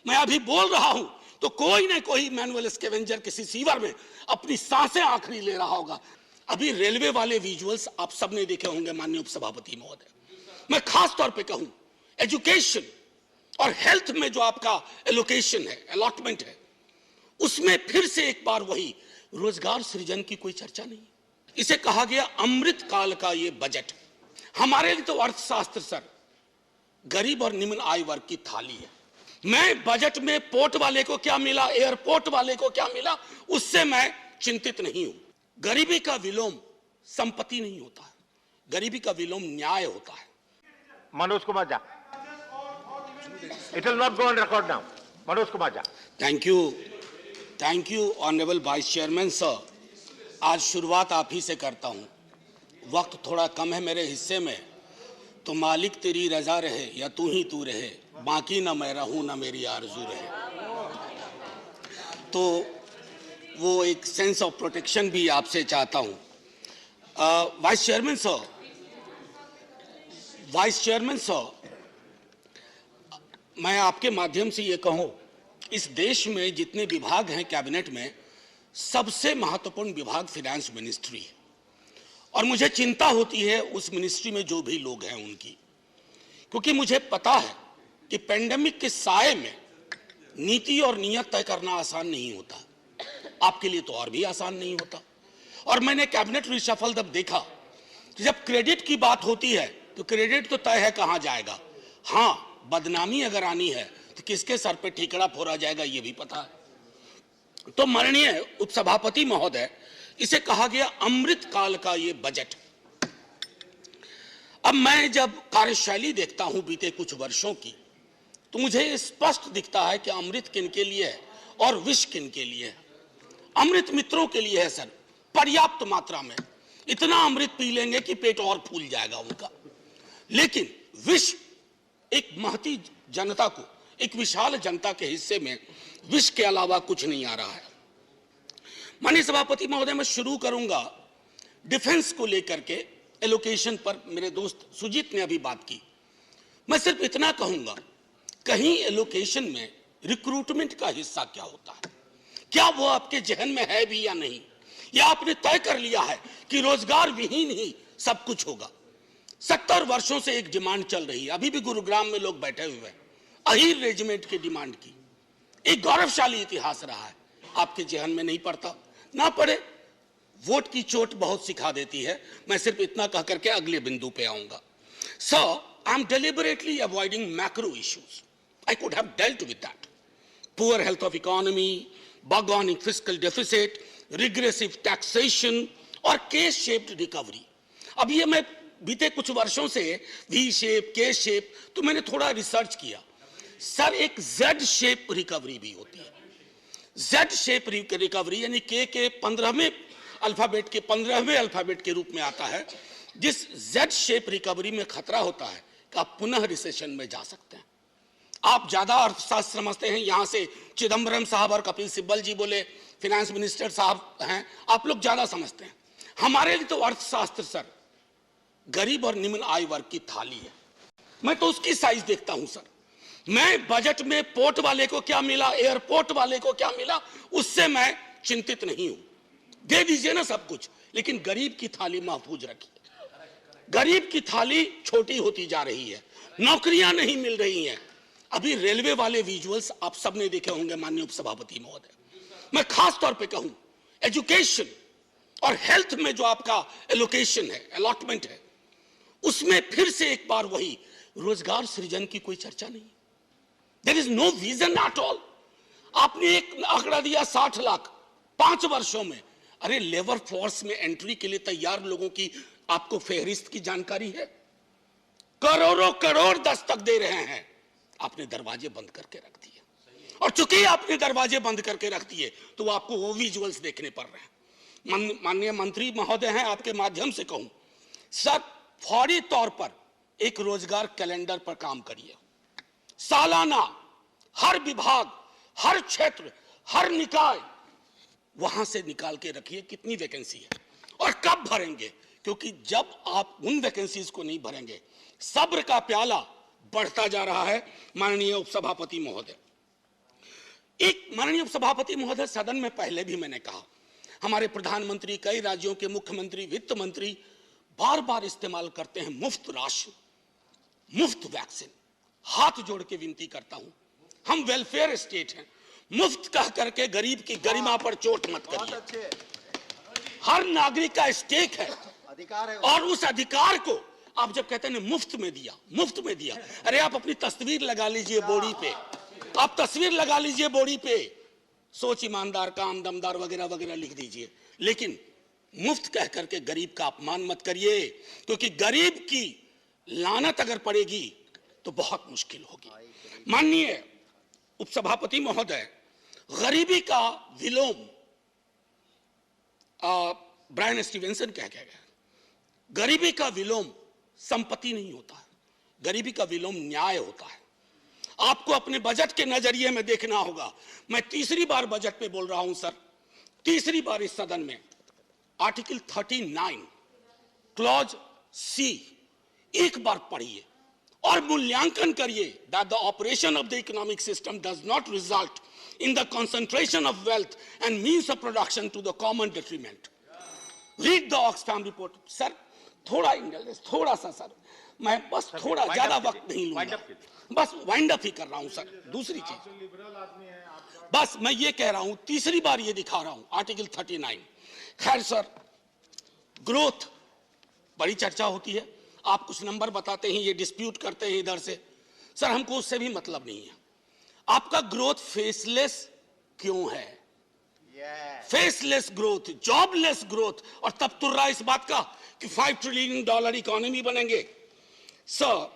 मैं अभी बोल रहा हूं तो कोई ना कोई मैनुअल स्कैवेंजर किसी सीवर में अपनी सांसें आखिरी ले रहा होगा। अभी रेलवे वाले विजुअल्स आप सबने देखे होंगे माननीय उपसभापति महोदय। मैं खास तौर पे कहूं एजुकेशन और हेल्थ में जो आपका एलोकेशन है, अलॉटमेंट है, उसमें फिर से एक बार वही रोजगार सृजन की कोई चर्चा नहीं। इसे कहा गया अमृत काल का ये बजट। हमारे लिए तो अर्थशास्त्र सर गरीब और निम्न आय वर्ग की थाली है। मैं बजट में पोर्ट वाले को क्या मिला, एयरपोर्ट वाले को क्या मिला, उससे मैं चिंतित नहीं हूं। गरीबी का विलोम संपत्ति नहीं होता है, गरीबी का विलोम न्याय होता है। Manoj Kumar Jha, it will not go on record now. Manoj Kumar Jha. Thank you honourable vice chairman sir. आज शुरुआत आप ही से करता हूं, वक्त थोड़ा कम है मेरे हिस्से में, तो मालिक तेरी रजा रहे या तू ही तू रहे, बाकी ना मैं रहूं ना मेरी आरजू रहे। तो वो एक सेंस ऑफ प्रोटेक्शन भी आपसे चाहता हूं। वाइस चेयरमैन सर, मैं आपके माध्यम से ये कहूं, इस देश में जितने विभाग हैं कैबिनेट में, सबसे महत्वपूर्ण विभाग फाइनेंस मिनिस्ट्री है। और मुझे चिंता होती है उस मिनिस्ट्री में जो भी लोग हैं उनकी, क्योंकि मुझे पता है कि पेंडेमिक के साए में नीति और नियत तय करना आसान नहीं होता। आपके लिए तो और भी आसान नहीं होता। और मैंने कैबिनेट रिशफल जब देखा कि जब क्रेडिट की बात होती है तो क्रेडिट तो तय है कहां जाएगा, हाँ बदनामी अगर आनी है तो किसके सर पे ठीकरा फोड़ा जाएगा ये भी पता है। तो माननीय उपसभापति महोदय, इसे कहा गया अमृत काल का ये बजट। अब मैं जब कार्यशैली देखता हूं बीते कुछ वर्षों की, तो मुझे स्पष्ट दिखता है कि अमृत किन के लिए है और विष किन के लिए है। अमृत मित्रों के लिए है सर, पर्याप्त मात्रा में, इतना अमृत पी लेंगे कि पेट और फूल जाएगा उनका। लेकिन विष एक महती जनता को, एक विशाल जनता के हिस्से में विष के अलावा कुछ नहीं आ रहा है। माननीय सभापति महोदय, मैं शुरू करूंगा डिफेंस को लेकर के एलोकेशन पर। मेरे दोस्त सुजीत ने अभी बात की। मैं सिर्फ इतना कहूंगा, कहीं एलोकेशन में रिक्रूटमेंट का हिस्सा क्या होता है, क्या वो आपके जहन में है भी या नहीं, या आपने तय कर लिया है कि रोजगार विहीन ही सब कुछ होगा। 70 वर्षों से एक डिमांड चल रही है, अभी भी गुरुग्राम में लोग बैठे हुए हैं, अहीर रेजिमेंट की डिमांड की। एक गौरवशाली इतिहास रहा है, आपके जहन में नहीं पड़ता, ना पड़े, वोट की चोट बहुत सिखा देती है। मैं सिर्फ इतना कह करके अगले बिंदु पे आऊंगा। Sir, I am deliberately avoiding macro issues, I could have dealt with that. Poor health of economy, bug on fiscal deficit, regressive taxation और के शेप्ड रिकवरी। अब ये मैं बीते कुछ वर्षों से वी शेप, के शेप, तो मैंने थोड़ा रिसर्च किया। सर, एक जेड शेप रिकवरी भी होती है। जेड शेप रिकवरी यानी के 15वें अल्फाबेट के रूप में आता है। जिस जेड शेप रिकवरी में खतरा होता है कि आप पुनः रिसेशन में जा सकते हैं। आप ज्यादा अर्थशास्त्र समझते हैं, यहां से चिदम्बरम साहब और कपिल सिब्बल जी बोले, फाइनेंस मिनिस्टर साहब हैं, आप लोग ज्यादा समझते हैं। हमारे लिए तो अर्थशास्त्र सर गरीब और निम्न आय वर्ग की थाली है। मैं तो उसकी साइज देखता हूं सर। मैं बजट में पोर्ट वाले को क्या मिला, एयरपोर्ट वाले को क्या मिला, उससे मैं चिंतित नहीं हूं। दे दीजिए ना सब कुछ, लेकिन गरीब की थाली महफूज रखिए। गरीब की थाली छोटी होती जा रही है, नौकरियां नहीं मिल रही हैं। अभी रेलवे वाले विजुअल्स आप सबने देखे होंगे माननीय उपसभापति महोदय। मैं खास तौर पे कहूं एजुकेशन और हेल्थ में जो आपका एलोकेशन है, अलॉटमेंट है, उसमें फिर से एक बार वही रोजगार सृजन की कोई चर्चा नहीं। There is no vision at all. आपने एक आंकड़ा दिया 60 लाख 5 वर्षों में। अरे लेबर फोर्स में एंट्री के लिए तैयार लोगों की आपको फेहरिस्त की जानकारी है? करोड़ों करोड़ दस्तक दे रहे हैं, आपने दरवाजे बंद करके रख दिए। और चूंकि आपने दरवाजे बंद करके रख दिए तो आपको वो विजुअल्स देखने पड़ रहे हैं। माननीय मंत्री महोदय हैं, आपके माध्यम से कहूं सर, फौरी तौर पर एक रोजगार कैलेंडर पर काम करिए। सालाना हर विभाग, हर क्षेत्र, हर निकाय, वहां से निकाल के रखिए कितनी वैकेंसी है और कब भरेंगे, क्योंकि जब आप उन वैकेंसीज को नहीं भरेंगे, सब्र का प्याला बढ़ता जा रहा है। माननीय उपसभापति महोदय, एक माननीय सभापति महोदय, सदन में पहले भी मैंने कहा, हमारे प्रधानमंत्री, कई राज्यों के मुख्यमंत्री, वित्त मंत्री बार बार इस्तेमाल करते हैं मुफ्त राशन, मुफ्त वैक्सीन। हाथ जोड़ के विनती करता हूं, हम वेलफेयर स्टेट हैं, मुफ्त कह करके गरीब की गरिमा पर चोट मत करिए। हर नागरिक का स्टेक है, अधिकार है, और उस अधिकार को आप जब कहते हैं मुफ्त में दिया, मुफ्त में दिया, अरे आप अपनी तस्वीर लगा लीजिए बोर्डी पे, आप तस्वीर लगा लीजिए बोर्डी पे, सोच ईमानदार, काम दमदार वगैरह वगैरह लिख दीजिए, लेकिन मुफ्त कह करके गरीब का अपमान मत करिए, क्योंकि गरीब की लानत अगर पड़ेगी तो बहुत मुश्किल होगी। माननीय उपसभापति महोदय, गरीबी का विलोम ब्रायन स्टीवेंसन कह गया, गरीबी का विलोम संपत्ति नहीं होता है, गरीबी का विलोम न्याय होता है। आपको अपने बजट के नजरिए में देखना होगा। मैं तीसरी बार बजट पे बोल रहा हूं सर, तीसरी बार इस सदन में, आर्टिकल 39 क्लॉज सी एक बार पढ़िए और मूल्यांकन करिए that the operation of the economic system does not result in the concentration of wealth and means of production to the common detriment. Read the Oxfam report. Sir थोड़ा indulgence, थोड़ा सा sir, मैं बस थोड़ा ज्यादा वक्त नहीं लूंगा, बस वाइंड अप ही कर रहा हूं सर। दूसरी चीज, बस मैं ये कह रहा हूं, तीसरी बार ये दिखा रहा हूं, आर्टिकल 39। खैर सर, ग्रोथ बड़ी चर्चा होती है, आप कुछ नंबर बताते हैं, ये डिस्प्यूट करते हैं इधर से, सर हमको उससे भी मतलब नहीं है। आपका ग्रोथ फेसलेस क्यों है? फेसलेस ग्रोथ, जॉबलेस ग्रोथ, और तब तुर्रा इस बात का कि $5 ट्रिलियन इकोनॉमी बनेंगे। सर,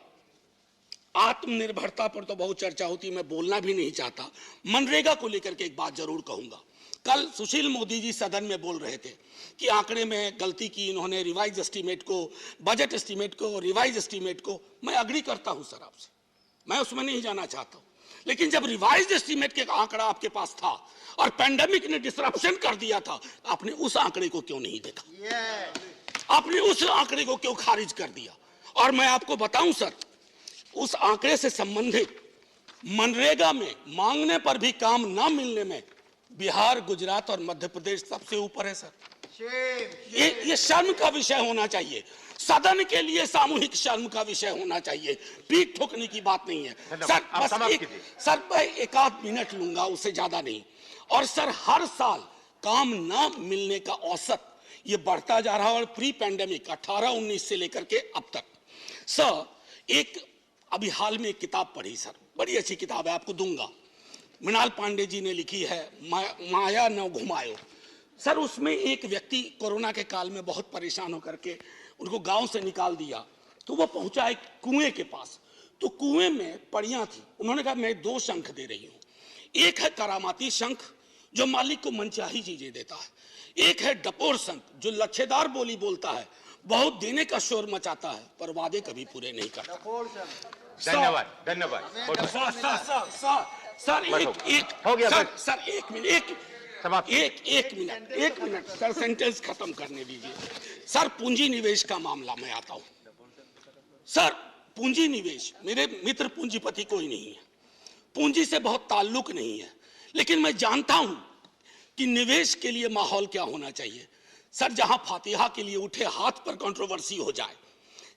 आत्मनिर्भरता पर तो बहुत चर्चा होती है, मैं बोलना भी नहीं चाहता। मनरेगा को लेकर के एक बात जरूर कहूंगा। कल सुशील मोदी जी सदन में बोल रहे थे कि आंकड़े में गलती की इन्होंने, रिवाइज एस्टीमेट को, बजट एस्टीमेट को, रिवाइज एस्टीमेट को। मैं अग्री करता हूं सर आपसे, मैं उसमें नहीं जाना चाहता हूं, लेकिन जब रिवाइज एस्टीमेट के आंकड़ा आपके पास था और पैंडेमिक ने डिसरप्शन कर दिया था, आपने उस आंकड़े को क्यों नहीं देखा? आपने उस आंकड़े को क्यों खारिज कर दिया? और मैं आपको बताऊं सर, उस आंकड़े से संबंधित मनरेगा में मांगने पर भी काम ना मिलने में बिहार, गुजरात और मध्य प्रदेश सबसे ऊपर है सर। ये शर्म का विषय होना चाहिए, सदन के लिए सामूहिक शर्म का विषय होना चाहिए, पीठ ठोकने की बात नहीं है सर। बस सर मैं 1 मिनट लूंगा, उससे ज्यादा नहीं। और सर, हर साल काम ना मिलने का औसत ये बढ़ता जा रहा है, और प्री पैंडेमिक 18-19 से लेकर के अब तक। सर, एक अभी हाल में एक किताब पढ़ी सर, बड़ी अच्छी किताब है, आपको दूंगा, मृणाल पांडे जी ने लिखी है, माया न घुमायो। सर, उसमें एक व्यक्ति कोरोना के काल में बहुत परेशान होकर के, उनको गांव से निकाल दिया, तो वो पहुंचा एक कुएं के पास, तो कुएं में पड़ियां थी। उन्होंने कहा मैं 2 शंख दे रही हूं, एक है करामाती शंख जो मालिक को मनचाही चीजें देता है, एक है डपोर शंख जो लच्छेदार बोली बोलता है, बहुत देने का शोर मचाता है पर वादे कभी पूरे नहीं करता। धन्यवाद, धन्यवाद। सर एक हो गया सर, एक मिनट सर, सेंटेंस खत्म करने दीजिए सर। पूंजी निवेश का मामला में आता हूं सर। पूंजी निवेश, मेरे मित्र पूंजीपति कोई नहीं है, पूंजी से बहुत ताल्लुक नहीं है, लेकिन मैं जानता हूं कि निवेश के लिए माहौल क्या होना चाहिए सर। जहां फातिहा के लिए उठे हाथ पर कंट्रोवर्सी हो जाए,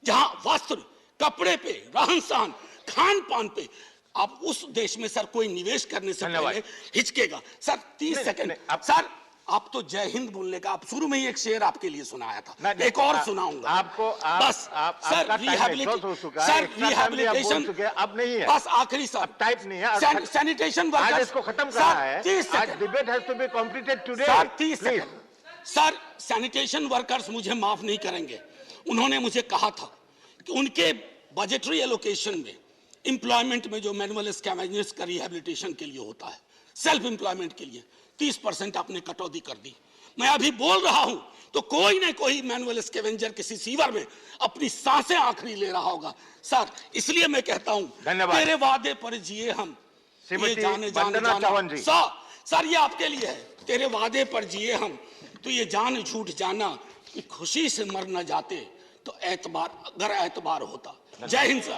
जहां वस्त्र, कपड़े पे, रहन सहन, खान पान पे, आप उस देश में सर कोई निवेश करने से पहले हिचकेगा सर। 30 सेकंड सर, आप तो जय हिंद बोलने का, आप शुरू में ही एक शेर आपके लिए सुनाया था, एक और सुनाऊंगा आपको। बस सर, रिहैबिलिटेशन अब नहीं है, बस आखिरी सर, टाइप नहीं है, सैनिटेशन वर्कर्स, इसको खत्म करना है। 30 आज debate has to be completed today sir. 30 second sir. Sanitation workers मुझे माफ नहीं करेंगे, उन्होंने मुझे कहा था कि उनके बजटरी एलोकेशन में, एम्प्लॉयमेंट में जो मैनुअल स्कैवेंजर्स का रिहैबिलिटेशन के लिए होता है, सेल्फ एम्प्लॉयमेंट के लिए 30% आपने कटौती कर दी। मैं अभी बोल रहा हूं तो कोई ना कोई मैनुअल स्कैवेंजर किसी सीवर में अपनी सांसें आखिरी ले रहा होगा सर। इसलिए मैं कहता हूं, तेरे वादे पर जिए हम, ये जाने जाना सर, ये आपके लिए है। तेरे वादे पर जिए हम, तो ये जान झूठ जाना कि खुशी से मर न जाते तो एतबार, अगर एतबार होता। जय हिंद सर।